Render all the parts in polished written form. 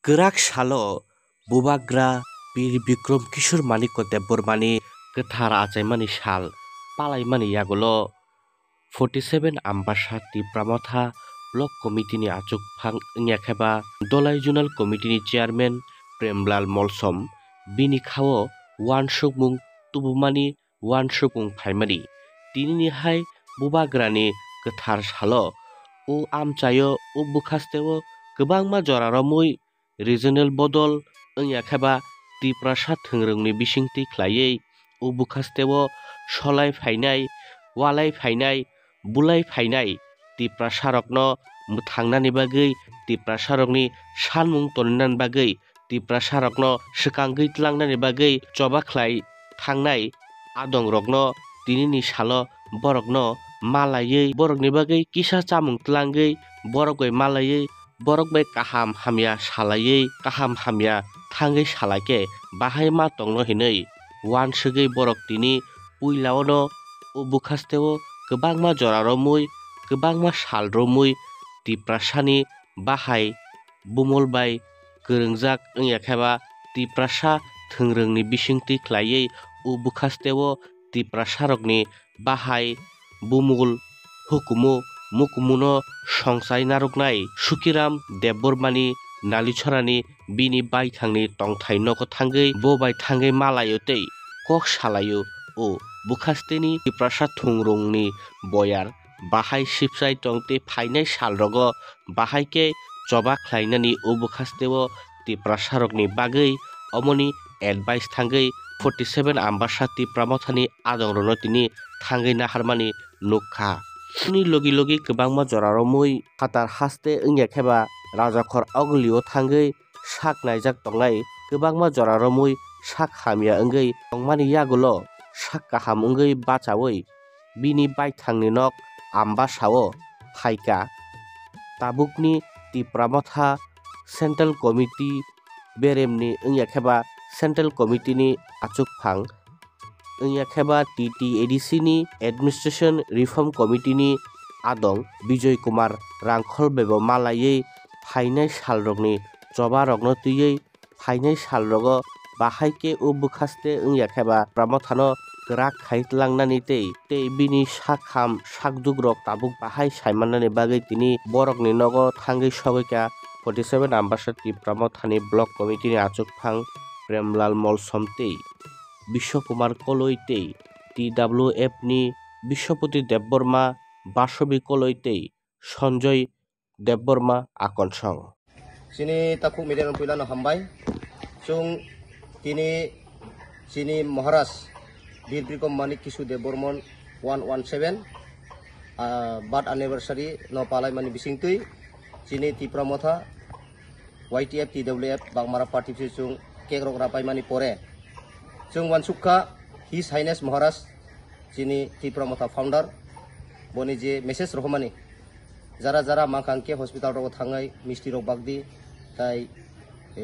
Gerak salo bubagra bir Bikrom Kishore Manik Debormani Getar Ajaimani Shal Palaimani Yagulo 47 Ambasati Pramotha Block Committee ni Achuk Phang Nyakeba Dolai Junal Committee ni Chairman Premlal Molsom Bini Khao Wan Shukmung Tubumani Wan Shukmung Primary Tini ni Hai Bubagrani Getar Salo O Amchayo O Bukhasteo Gebangma Joraromui Regional Bodol Nyakeba Tiprasha Thengrungni Bisingti Klayei O Bukhasteo Sholai Phainai Walai Phainai Bulai Phainai Tiprasharokno Muthangnani bagui Tiprasharokni Sanmung tonnan bagui Tiprasharokno Swkangui tlangnani bagui choba khlai thangnai adongrokno tinini salo borokno malaiei borokni bagui kisa chamung tlangui borokbai malaiei borok bai kaham hamya salaiei kaham hamya thangui salaike bahai ma tongno hinui wansugui borok tini puilaono o bukhasteo kwbangma joraromui kwbangma salromui Tiprasani bahai bumolbai kwrwngjak ongyakheba Tiprasa thwngrungni bisingti khlaiei o bukhasteo Tiprasarokni bahai bumul hukumu mukumuno songchai naruknai Sukiram Debormani Nalichorani bini baithangni tongthai nogo thangui bo bai thangui malayo tei kok salayo o bukhasteni Tiprasa thungrungni boyar bahai sipsai tongte phainai salrogo bahaike choba khlainani o bukhasteo Tiprasarokni bagui omoni advice thangui 47 Ambasati Pramothani adongrono tini thangui naharmani nukha ni logi logi kwbangma joraromui khatar haste ongyakheba Rajakhor Auglio thangui sak naijak tongnai kwbangma joraromui sak hamya wngui tongmani yagulo sak kaham wngui bachawi bini baithangni nok ambasao phaika tabukni Tipramotha Central Committee beremni ongyakheba Central Committee ni achuk phang ongyakheba TTADC ni Administration Reform Committee ni adong Bijoy Kumar Rangkhol bebo malaiei phainai salrokni chobarokno tüiei phainai salrogo bahaike o bukhaste ongyakheba Pramothano kwrak khai tlangnani tei bini sakham sakdugrok tabuk bahai saimannani bagui tini borokni nogo thangui sogoika 47 Ambasati Pramothani Block Committee ni achuk phang Premlal Molsom tei Bishwakumar Koloi tei TWF ni Bishwapati Debborma Basabi Koloi tei Sanjoy Debborma akonsong Sini takuk media puilano hambai chung tini sini Maharashtra Bir Bikrom Manik Kishore Debormon 117 birth anniversary no palai mani bisingtui sini Tipramotha YTF TWF Bangmara Party chung kekrok rapai mani pore chung wansukha His Highness Maharashtra sini Tipramotha founder boni je message rohmani jara jara mangkangke hospital rok thangai misti rok bagdi tai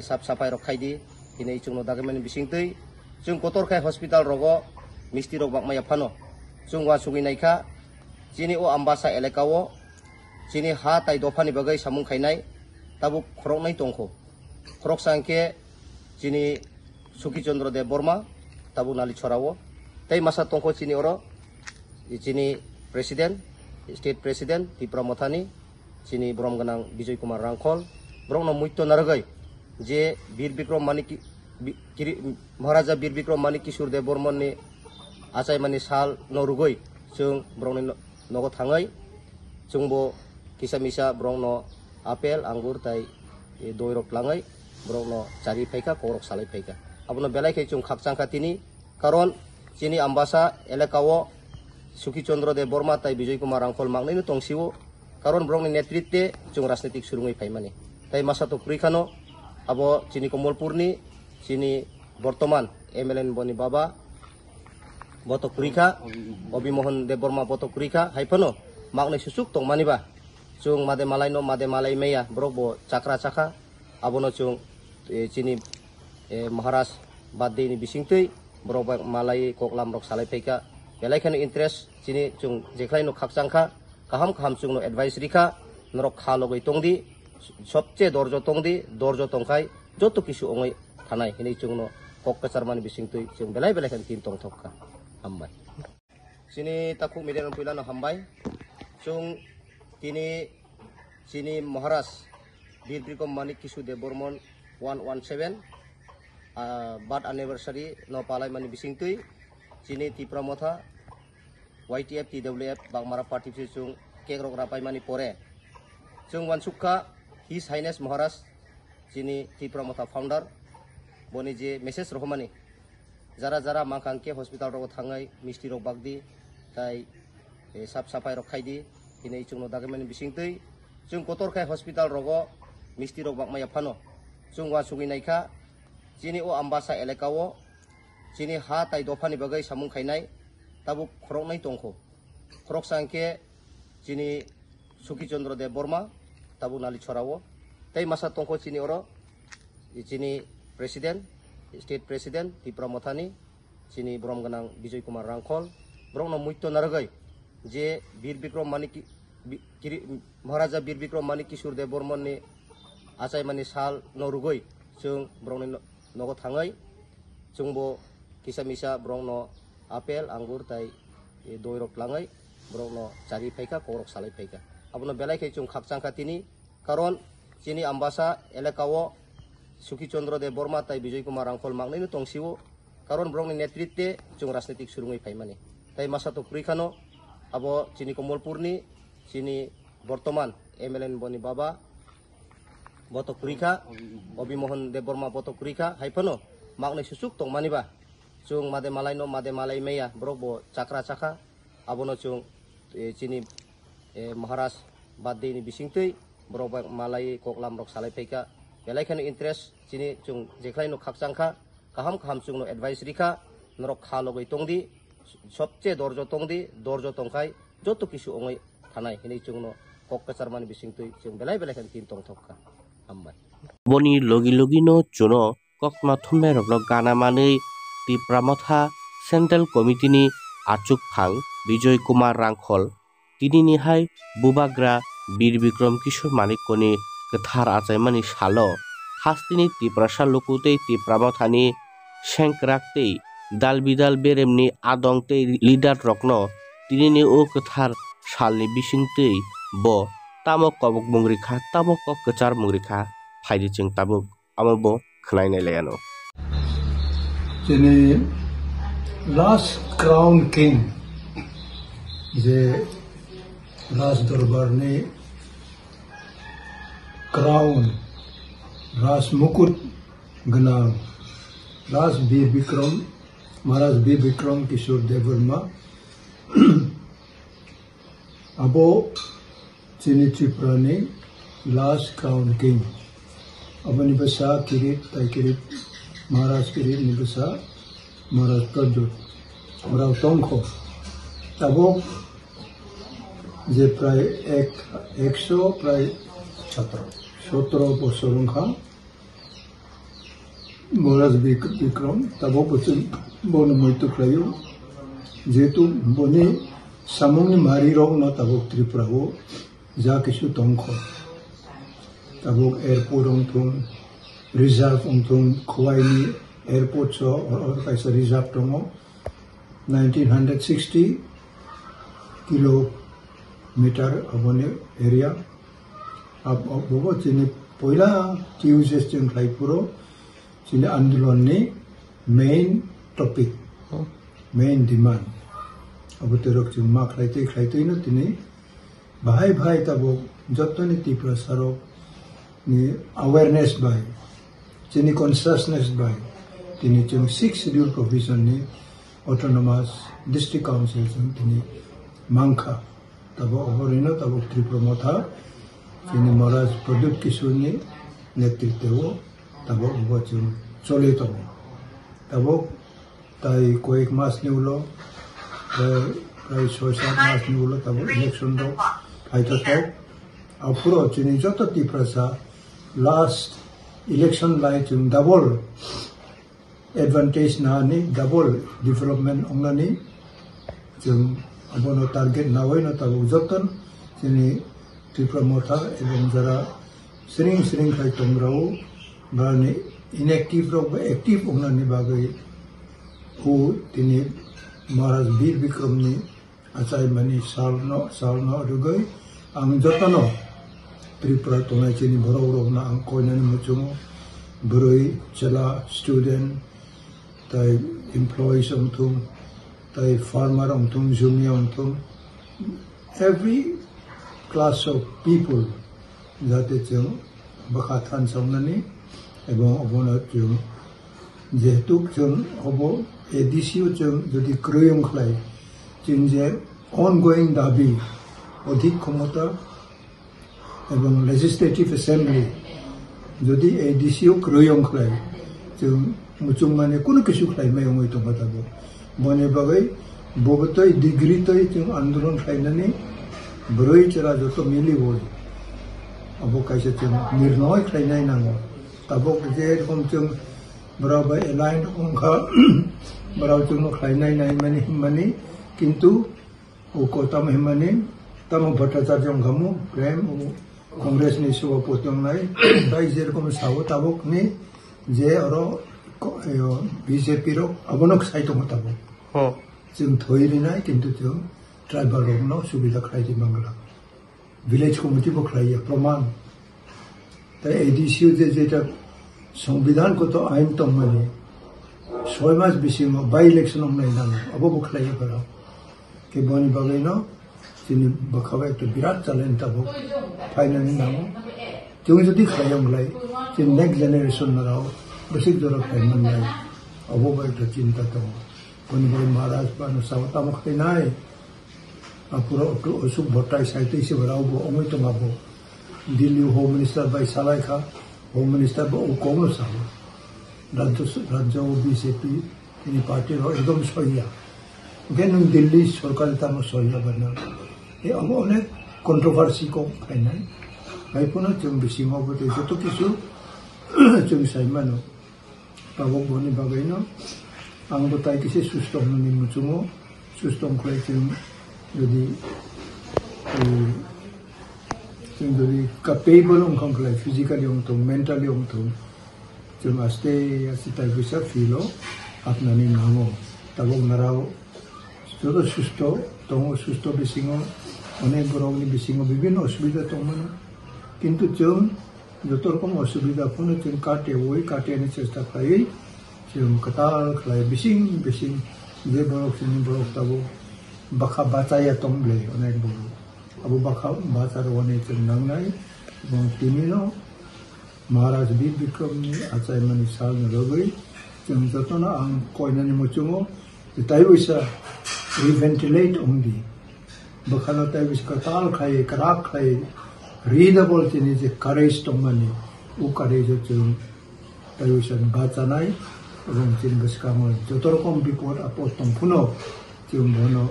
sap sapai rok khaidi hinai chungno dagemani bisingtui chung kotorkhai hospital rogo misti rok bakmaya phano chung wa sugui naikha chini o ambasa elakao chini ha tai dofani bagai samung khainai tabuk khorok nai tongkho khorok sangke chini Suki Chandra Deborma tabu Nalichorao tai masa tongkho chini oro chini President State President Tipramothani chini brom ganang Bijoy Kumar Rangkhol brongno muito naragai je Bir Bikrom Manik Maharaja Bir Bikrom Manik Kishore Debormon ni achai mani sal no rugoi chung brongni nogo thangai chungbo kisamisa brongno apel anggur tai doirok langai brongno chari phaika korok salai phaika abono belai khai chung khakchangkha tini karon chini ambasa elakao Suki Chandra Deborma tai Bijoy Kumar Rangkhol mangnai no tongsiwo karon brongni netritwe chung rajnitik surungai phaimani tai masa to purikhano abo chini Komolpurni chini Bortoman MLN boni baba boto kurika Obi Mohan Deborma boto kurika haipano magnai susuk tong maniba chung made malai no made malai meya brok bo chakra chakha abono chung chini Maharashtra badde ni bisingtui brok malai koklam rok salai phaika belai khani interest chini chung jeklai no khakchangkha kaham kaham chung no advisory kha norok kha logoi tongdi সবচেয়ে দর্জ তংখাই যত কিছু অঙ্গই থানায় হিনি চুংনো কক্কাচার মানে বিসিংতুই जों বেলাই বেলাই খান তিন তংথকা হামবাই সিনি তাকু medium পুইলানো হামবাই जों চিনি Maharaj Bir Bikram Manik Kishore Deb Barman 117 birth anniversary no palai mani bisingtui chini tipra motha YTF TWF bangmara party chung kek rok rapai mani pore chung wansukha His Highness Maharaj chini tipra motha founder boni je message rohmani jara mangkangke hospital rok thangai misti rok bagdi tai sap sapai rok khaidi hinai chung no dagamani bisingtui chung kotor khai hospital rogo misti rok bakmaya phano chung wa sugi naikha chini o ambasa elekawo chini ha tai dofani bagai samung khainai tabu khorok nai tongkho khorok sangke chini Suki Chandra Dev Burma tabu nali chorawo tai masa tongkho chini oro chini state president Tipra Mothani chini Brom ganang Bijay Kumar Rangkhol Brom no muito naragai je Bir Bikram Manik Maharaja Bir Bikram Manik Kishore Dev Burman ni achai mani sal no rugoi chung Brom nogo thangai chungbo kisa misa Brom no apel anggur tai doi rok langai Brom no cari paika korok salai paika abono belai khai chung khakchangkha tini karon chini ambasa elekawo Suki Chandra Dev Burma tai Bijay Kumar Rangkhol mangnai no tongsiwo karon Brom ni netritwe chung rajnitik surungai phaimani tai masa to purikhano abo chini Komolpurni chini Bortoman MLA boni baba boto purikha Obi Mohan Dev Burma boto purikha haipano magnai susuk tong maniba chung made malai meya brok bo chakra chakha abono chung chini Maharaj badde ni bisingtui brok malai koklam rok salai paika belai khani interest chini chung jeklai no khakchangkha kaham chung no advisory kha norok kha logoi tongdi সবচেয়ে দর্জ তংখাই যত কিছু অঙ্গই থানায় হিনি chung no kokkachar mani bisingtui chung belai belai khan tin tongthokka হামবাই boni logi no chuno kokma thumne rok gana manei Tipra Motha Central Committee ni achuk phang Bijay Kumar Rangkhol tini ni hai bubagra Bir Bikram Kishore Manikkoni kathar achaimani salo hastini Tipra salukutei Tipra Motha ni shenkraktei dalbidal beremni adongtei leader rokno tini ni o kathar salni bisingtei bo tamok kobok mungrikha tamok kokkachar mungrikha phaidi chung tabuk amabo khnainai layano chini last crown king je last darbar ni crown ras mukut ganang last Bir Bikram Maharaj Bir Bikram Kishore Dev Burma abo chini Tripura ni last crown king abani basa kirit tai kirit Maharaj kirit ni basa Maharaj Pradut Maharaj Tongkho abo je pray 100 pray 17 বছর খা Maharaj Bikram tabo bochin bon moito krayo jetu boni samung mari rok no tabo Tripura ho ja kisu tongkho tabo airport ongthung reserve ongthung khwai ni airport so or kaisa reserve tongo 1960 kilometer abone area ab bobo chini poila tuesday chung khai puro chini andolon ni main topic main demand abuterok chung ma khlaitei no tini bhai tabo jotoni Tripura sarok ni awareness by chini consciousness by tini chung 6 schedule provision ni autonomous district council chung tini mangkha tabo oborino tabo Tripura Motha chini Maharaj Pradut Kishore ni netritwo tabo obochun chole tabo tai koek mas ni ulo প্রায় 6-7 মাস ni ulo tabo election ro phaita thok apuro chini joto Tripura sa last election lai chung double advantage na ni double development ongna ni chung abono target na hoy na tabo joton chini Tripura Motha এবং যারা sering khai tongrao bani inactive rok ba active ongnani bagai hu tini Maharaj Bir Bikram ni achai mani salno rugai ang jotano Tripura tongai chini borok rok na ang koinani muchungo burui chala student tai employees ongthum tai farmer ongthum junior ongthum every class of people jate chung bakha than somnani ebong obona chung jehetuk chung obo ADCO chung jodi kroyong khlai chung je ongoing dabi অধিক ক্ষমতা এবং legislative assembly যদি ADCO kroyong khlai chung muchung mane kono kisu khlai mai ongoi to batabo bone bagai bobotoi degree toi chung andolon khlainani broi chara joto mili bol abo kaise chung nirnoy khlainai nango tabok je kom chung barabai align ongkha barau chung no khlainai nai mani kintu o kotam hemani tamo bhattacharya gamu prem congress ni suwa potong nai dai je kom sawo tabok ni je aro BJP ro abonok saito motabo chung thoiri nai kintu chung tribal rok no subida khlai di mangla village committee bo khlai proman tai ADCO je jeta সংবিধান কত আইন তো মানে 6 মাস বেশি by election নাই না of বখলাই করা কে বনি বাগাই না তিনি বখাবে একটা বিরাট চ্যালেঞ্জ তাব ফাইনালি নাম তুমি যদি খাইমলাই যে নেক্সট জেনারেশন নাও বেশি জোর ফাইনাল নাই অব একটা চিন্তা তো বনি বনি মহারাজ পানো সাওতা মখতে নাই পুরো অসুখ ভট্টাই সাইতে এসে বড়াবো অমই তো মাবো দিল্লি হোম মিনিস্টার বাই সালাই খা Home Minister ba Congress abo rajya BJP ini party ro ekdom soya gen Delhi sarkar tamo soya bana e abo onek controversy ko khainai bai puno chung bising obo te joto kisu chung saimano pabok boni bagaino ang botai kisi sustom ni muchungo sustom khlai chung jodi jadi capable ongkong khlai physically ongtong mentally ongtong chung aste asita bisa filo apnani namo tabok narao jodo susto tongo susto bisingo onek borogni bisingo bibhinno osubida tongmano kintu chung joto rokom osubida puno chung kate ani chesta khlai chung katal khlai bising je borok sini borok tabo bakha bachaya tomble onek borok abu bakha bacha ro ne chung nangnai এবং তিনিও মহারাজ Bir Vikram ni achai mani sal na rogai chung jotona ang koinani muchungo tai wisa reventilate only bakhana tai wis katal khai karak khai readable tini je courage tongmani u courage chung tai wisa bacha nai এবং chin baskamo jotorkom bipod apot tong phuno chung bono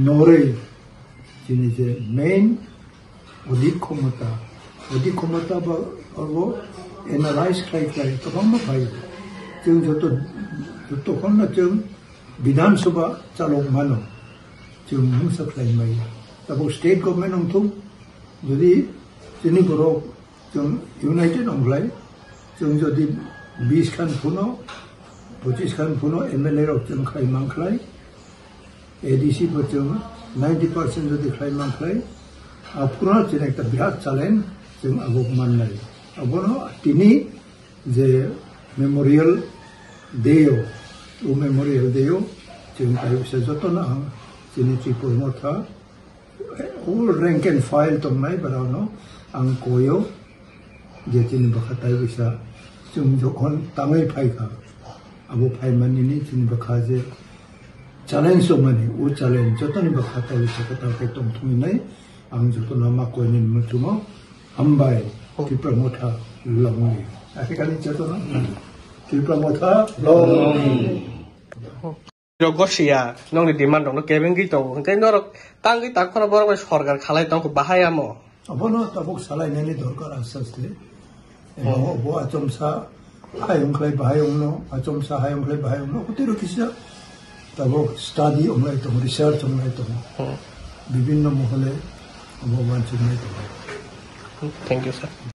norei chini je main অধিক ক্ষমতা বা analyse খাই তখন ভাই जों যতক্ষণ जों বিধানসভা চালক মানো जों মুসা খাইমাই তারপর স্টেট গভর্নমেন্ট অংথম যদি তিনি বড় जों ইউনাইটেড অংলাই जों যদি 20 খান ফুনো 25 খান ফুনো এমএলএ রক जों খাইমাংখলাই এডিসি পর जों 90% যদি খাইমাংখলাই পুরো যেন একটা বিরাট চ্যালেঞ্জ जों আবক মাননাই আবনো তিনি যে মেমোরিয়াল দেও ও মেমোরিয়াল দেও जों তাইসে যতনা যিনি ত্রিপুরমথা অল র্যাঙ্ক এন্ড ফাইল তংনাই বারানো আং কোয়ো যে যিনি বখাতাই বিসা जों যখন তাঙাই ফাইখা আবো ফাইমানিনি যিনি বখা যে চ্যালেঞ্জ মানে ও চ্যালেঞ্জ যতনি বখাতাই বিসা কথা তংথুমিনাই ang joto nama ko ni mutumo ambay Tripura longi akikali joto na Tripura longi Rogosia nong di demand dong kebeng gitu kai nor tang ki tak khona bor sorkar khalai tang ko bahaya mo abono tabuk salai neni dorkar asasle bo achomsa hayong khlai bahayong no achomsa hayong khlai bahayong no kutiro kisa tabuk study onlai to research onlai to বিভিন্ন মহলে ভগবান চিহ্নিত thank you sir